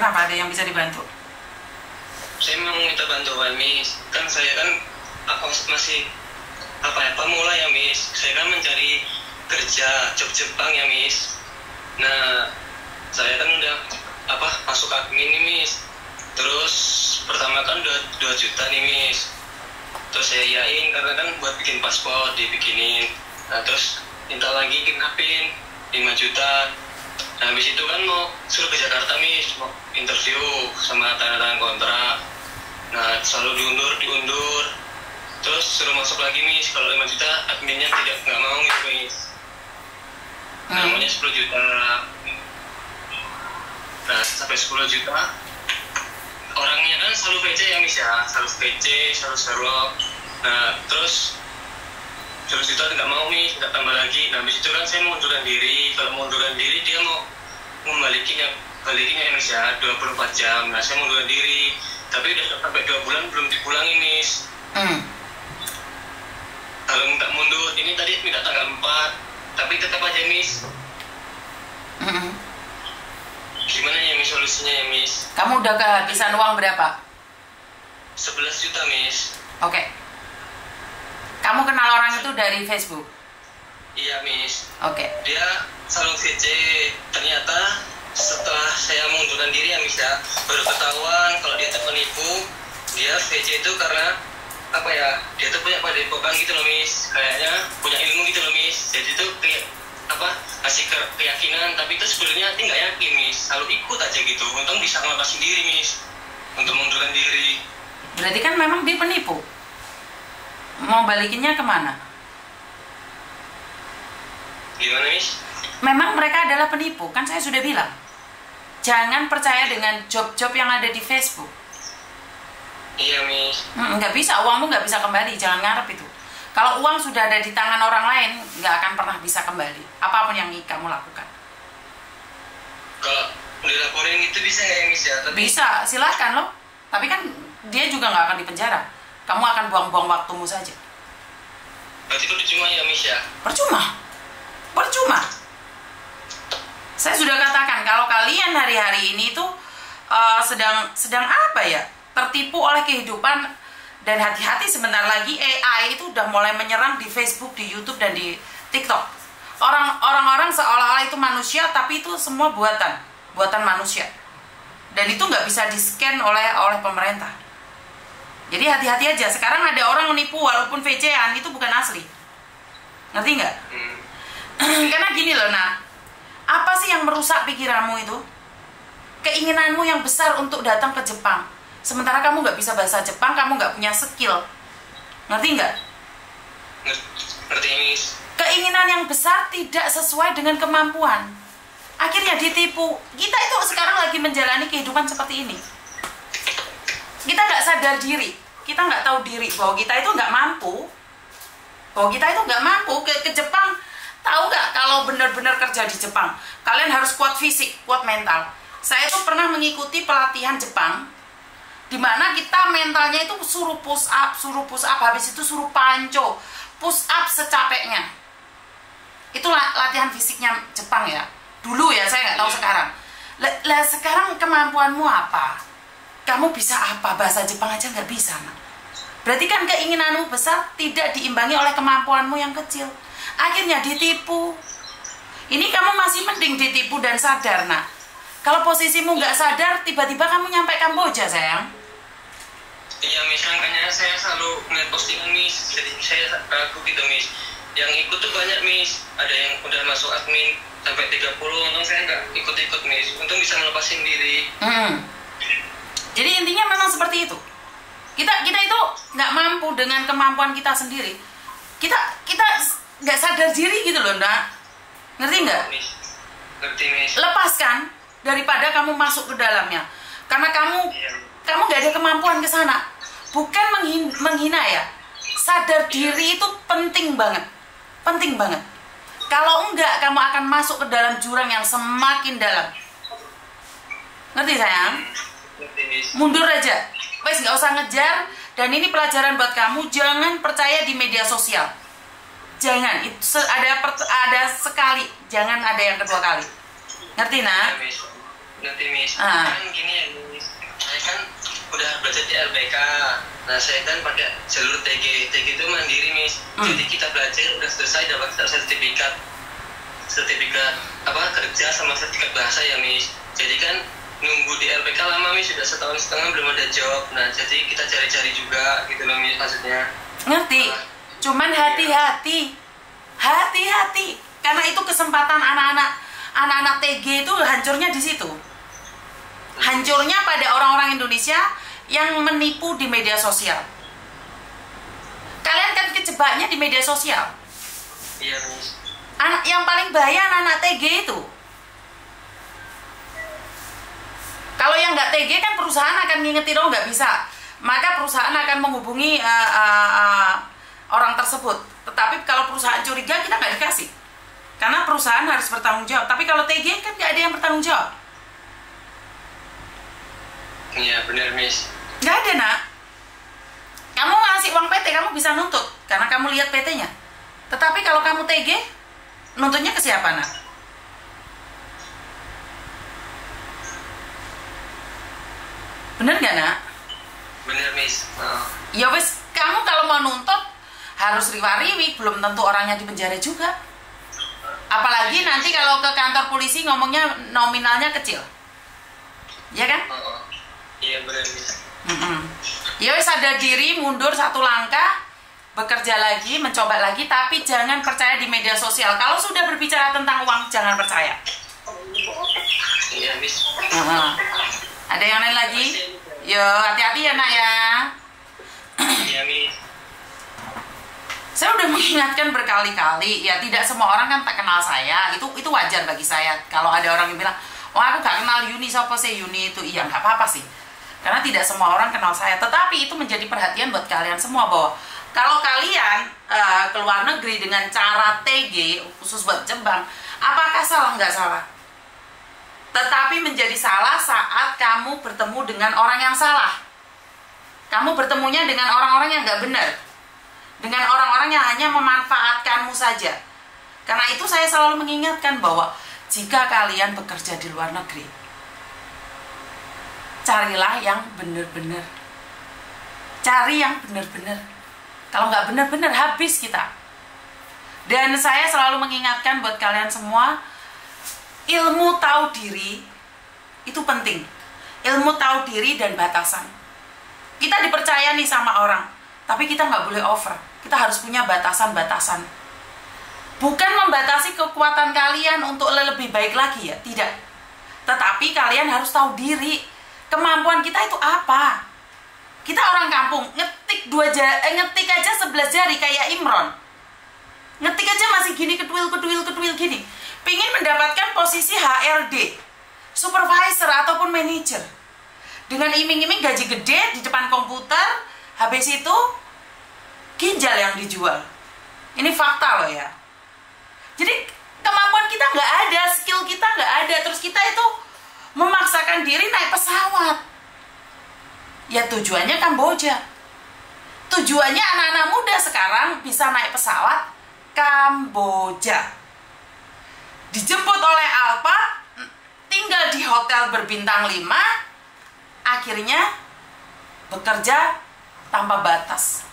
Kenapa, ada yang bisa dibantu? Saya mau minta bantuan, Miss. Kan saya kan masih pemula ya, Miss. Saya kan mencari kerja job Jepang ya, Miss. Nah, saya kan udah masuk admin nih, Miss. Terus pertama kan 2 juta nih, Miss. Terus saya iyain karena kan buat bikin paspor dibikinin. Nah, terus minta lagi kinapin 5 juta. Nah, habis itu kan mau suruh ke Jakarta, Miss, mau interview sama tanda tangan kontrak. Nah, selalu diundur. Terus suruh masuk lagi, Miss. Kalau 5 juta adminnya nggak mau gitu, Miss. Namanya 10 juta. Nah, sampai 10 juta orangnya kan selalu VC ya, Miss ya. Selalu VC, selalu serok. Nah, terus 10 juta nggak mau, Miss, nggak tambah lagi. Nah, habis itu kan saya mau mundurkan diri. Kalau mau mundurkan diri, dia mau balikinnya ya, Miss ya, 24 jam. Nah, saya mundurkan diri. Tapi udah sampai 2 bulan belum dipulangin, Miss. Kalau minta mundur, ini tadi minta tanggal 4, tapi tetap aja, Miss. Gimana ya, Miss, solusinya ya, Miss? Kamu udah kehabisan uang berapa? 11 juta, Miss. Oke. Kamu kenal orang itu dari Facebook? Iya, Miss. Oke. Dia selalu VC. Ternyata setelah saya mundurkan diri ya, Miss ya, baru ketahuan kalau dia tuh penipu. Dia VC itu karena dia tuh punya padepokan gitu loh, Miss. Kayaknya punya ilmu gitu loh, Miss. Jadi tuh kayak ngasih keyakinan, tapi itu sebenarnya nggak yakin, Miss. Selalu ikut aja gitu. Untung bisa ngelepasin diri, Miss, untuk mundurkan diri. Berarti kan memang dia penipu. Mau balikinnya kemana? Gimana, Miss? Memang mereka adalah penipu, kan saya sudah bilang. Jangan percaya dengan job-job yang ada di Facebook. Iya, Miss. Nggak bisa, uangmu nggak bisa kembali, jangan ngarep itu. Kalau uang sudah ada di tangan orang lain, nggak akan pernah bisa kembali. Apapun yang kamu lakukan. Kalau dilaporin itu bisa nggak ya, Miss ya? Bisa, silakan loh. Tapi kan dia juga nggak akan dipenjara. Kamu akan buang-buang waktumu saja. Berarti itu percuma ya, Miss ya? Percuma. Saya sudah katakan kalau kalian hari-hari ini tuh sedang tertipu oleh kehidupan, dan hati-hati sebentar lagi AI itu udah mulai menyerang di Facebook, di YouTube, dan di TikTok. Orang-orang seolah-olah itu manusia, tapi itu semua buatan manusia. Dan itu nggak bisa di-scan oleh pemerintah. Jadi hati-hati aja. Sekarang ada orang menipu walaupun VC-an itu bukan asli. Ngerti nggak? Karena gini loh, apa sih yang merusak pikiranmu itu? Keinginanmu yang besar untuk datang ke Jepang. Sementara kamu nggak bisa bahasa Jepang, kamu nggak punya skill. Ngerti nggak? Ngerti, Miss. Keinginan yang besar tidak sesuai dengan kemampuan. Akhirnya ditipu. Kita itu sekarang lagi menjalani kehidupan seperti ini. Kita nggak sadar diri. Kita nggak tahu diri bahwa kita itu nggak mampu. Ke Jepang. Tahu nggak kalau benar-benar kerja di Jepang, kalian harus kuat fisik, kuat mental. Saya tuh pernah mengikuti pelatihan Jepang, di mana kita mentalnya itu suruh push up, habis itu suruh panco, push up secapeknya. Itu latihan fisiknya Jepang ya. Dulu ya, saya nggak tahu sekarang. Sekarang kemampuanmu apa? Kamu bisa apa? Bahasa Jepang aja nggak bisa, nak. Berarti kan keinginanmu besar tidak diimbangi oleh kemampuanmu yang kecil. Akhirnya ditipu. Ini kamu masih mending ditipu dan sadar, nak. Kalau posisimu nggak sadar, tiba-tiba kamu nyampe Kamboja, sayang. Iya, Miss, makanya saya selalu ngeliat postingan, Miss. Jadi saya ragu gitu, Miss. Yang ikut tuh banyak, Miss. Ada yang udah masuk admin sampai 30. Untung saya nggak ikut-ikut, Miss. Untung bisa ngelepasin diri. Jadi intinya memang seperti itu. Kita itu nggak mampu dengan kemampuan kita sendiri. Kita nggak sadar diri gitu loh, nak. Ngerti nggak? Ngerti, Miss. Lepaskan daripada kamu masuk ke dalamnya. Karena kamu nggak ada kemampuan ke sana. Bukan menghina ya. Sadar diri itu penting banget. Kalau enggak, kamu akan masuk ke dalam jurang yang semakin dalam. Ngerti, sayang? Mundur aja. Wes, nggak usah ngejar. Dan ini pelajaran buat kamu. Jangan percaya di media sosial. Jangan. Itu ada sekali. Jangan ada yang kedua kali. Ngerti, nak? Ngerti, Miss. Kan gini ya, udah belajar di LPK. Nah saya kan pakai jalur TG itu mandiri Miss. Jadi kita belajar udah selesai dapat sertifikat kerja sama sertifikat bahasa ya Miss. Jadi kan nunggu di LPK lama Miss, sudah 1,5 tahun belum ada job. Nah jadi kita cari-cari juga gitu loh Miss maksudnya. Ngerti? Cuman hati-hati karena itu kesempatan anak-anak TG itu hancurnya di situ. Hancurnya pada orang-orang Indonesia yang menipu di media sosial. Kalian kan kejebaknya di media sosial. Iya Miss. Anak yang paling bahaya anak-anak TG itu. Kalau yang nggak TG kan perusahaan akan ngingetin, oh nggak bisa, maka perusahaan akan menghubungi orang tersebut. Tetapi kalau perusahaan curiga kita nggak dikasih, karena perusahaan harus bertanggung jawab. Tapi kalau TG kan nggak ada yang bertanggung jawab. Iya benar Miss. Nggak ada nak. Kamu ngasih uang PT kamu bisa nuntut karena kamu lihat PT-nya. Tetapi kalau kamu TG, nuntutnya ke siapa nak? Bener nggak nak? Bener Miss. Ya wes, kamu kalau mau nuntut harus riwa-riwi, belum tentu orangnya di penjara juga. Apalagi nanti kalau ke kantor polisi ngomongnya nominalnya kecil, ya kan? Iya bener Miss. Ya wes, sadar diri, mundur satu langkah, bekerja lagi, mencoba lagi, tapi jangan percaya di media sosial. Kalau sudah berbicara tentang uang, jangan percaya. Iya Miss. Ada yang lain lagi? Yo, hati-hati ya nak ya. Iya Miss. Saya udah mengingatkan berkali-kali, ya tidak semua orang kan tak kenal saya. Itu wajar bagi saya. Kalau ada orang yang bilang, oh aku gak kenal Yuni, siapa sih Yuni itu? Iya, nggak apa-apa sih. Karena tidak semua orang kenal saya. Tetapi itu menjadi perhatian buat kalian semua, bahwa kalau kalian ke luar negeri dengan cara TG, khusus buat Jembang, apakah salah? Nggak salah. Tetapi menjadi salah saat kamu bertemu dengan orang yang salah. Kamu bertemunya dengan orang-orang yang nggak benar. Dengan orang-orang yang hanya memanfaatkanmu saja. Karena itu saya selalu mengingatkan bahwa jika kalian bekerja di luar negeri, carilah yang benar-benar. Cari yang benar-benar. Kalau nggak benar-benar, habis kita. Dan saya selalu mengingatkan buat kalian semua, ilmu tahu diri itu penting. Ilmu tahu diri dan batasan. Kita dipercaya nih sama orang, tapi kita nggak boleh over. Kita harus punya batasan-batasan. Bukan membatasi kekuatan kalian untuk lebih baik lagi ya, tidak. Tetapi kalian harus tahu diri. Kemampuan kita itu apa? Kita orang kampung, ngetik aja 11 jari kayak Imron. Ngetik aja masih gini, ketuil gini. Pingin mendapatkan posisi HRD, supervisor ataupun manager. Dengan iming-iming gaji gede di depan komputer, habis itu ginjal yang dijual. Ini fakta loh ya. Jadi kemampuan kita nggak ada, skill kita nggak ada, terus kita itu memaksakan diri naik pesawat. Ya tujuannya Kamboja. Tujuannya anak-anak muda sekarang bisa naik pesawat Kamboja. Dijemput oleh Alphard, tinggal di hotel berbintang 5, akhirnya bekerja tanpa batas.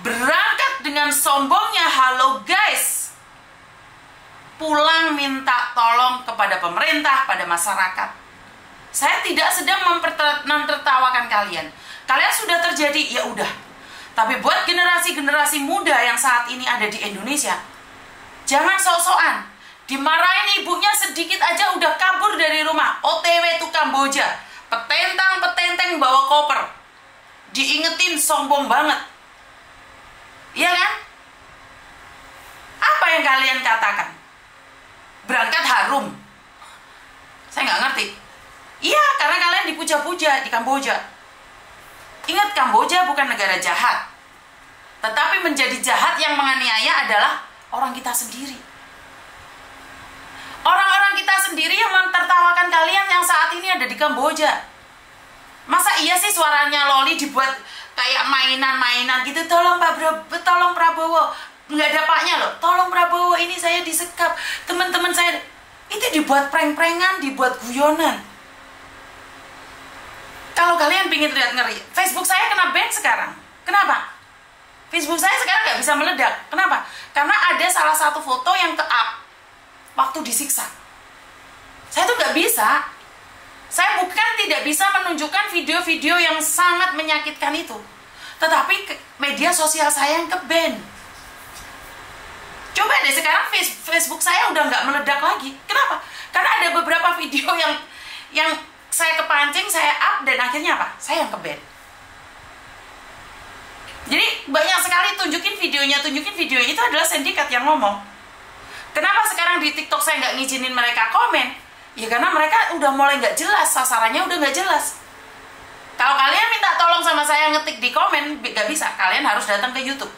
Berangkat dengan sombongnya, halo guys, pulang minta tolong kepada pemerintah, pada masyarakat. Saya tidak sedang mempertawakan kalian. Kalian sudah terjadi, ya udah. Tapi buat generasi-generasi muda yang saat ini ada di Indonesia, jangan sok-sokan. Dimarahin ibunya sedikit aja udah kabur dari rumah, OTW tuh Kamboja, petentang bawa koper, diingetin sombong banget, iya kan? Apa yang kalian katakan? Berangkat harum. Saya nggak ngerti. Iya, karena kalian dipuja-puja di Kamboja. Ingat, Kamboja bukan negara jahat, tetapi menjadi jahat yang menganiaya adalah orang kita sendiri. Orang-orang kita sendiri yang mentertawakan kalian yang saat ini ada di Kamboja. Masa iya sih suaranya Loli dibuat kayak mainan-mainan gitu? Tolong tolong Prabowo. Nggak ada paknya loh. Tolong Prabowo, ini saya disekap. Teman-teman saya. Itu dibuat prank-prankan, dibuat guyonan. Kalau kalian pingin lihat ngeri, Facebook saya kena ban sekarang. Kenapa? Facebook saya sekarang nggak bisa meledak. Kenapa? Karena ada salah satu foto yang ke-up waktu disiksa. Saya tuh nggak bisa. Saya bukan tidak bisa menunjukkan video-video yang sangat menyakitkan itu, tetapi media sosial saya yang ke-ban. Coba deh sekarang Facebook saya udah nggak meledak lagi. Kenapa? Karena ada beberapa video yang saya kepancing, saya up, dan akhirnya apa? Saya yang ke-ban. Jadi banyak sekali tunjukin videonya itu adalah sindikat yang ngomong. Kenapa sekarang di TikTok saya nggak ngizinin mereka komen? Ya karena mereka udah mulai nggak jelas, sasarannya udah nggak jelas. Kalau kalian minta tolong sama saya ngetik di komen, nggak bisa. Kalian harus datang ke YouTube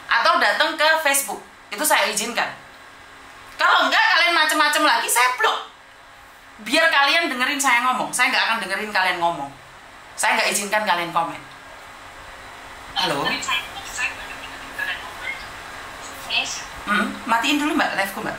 atau datang ke Facebook. Itu saya izinkan. Kalau enggak, kalian macem-macem lagi, saya blok. Biar kalian dengerin saya ngomong. Saya nggak akan dengerin kalian ngomong. Saya nggak izinkan kalian komen. Halo? Matiin dulu mbak, live-ku mbak.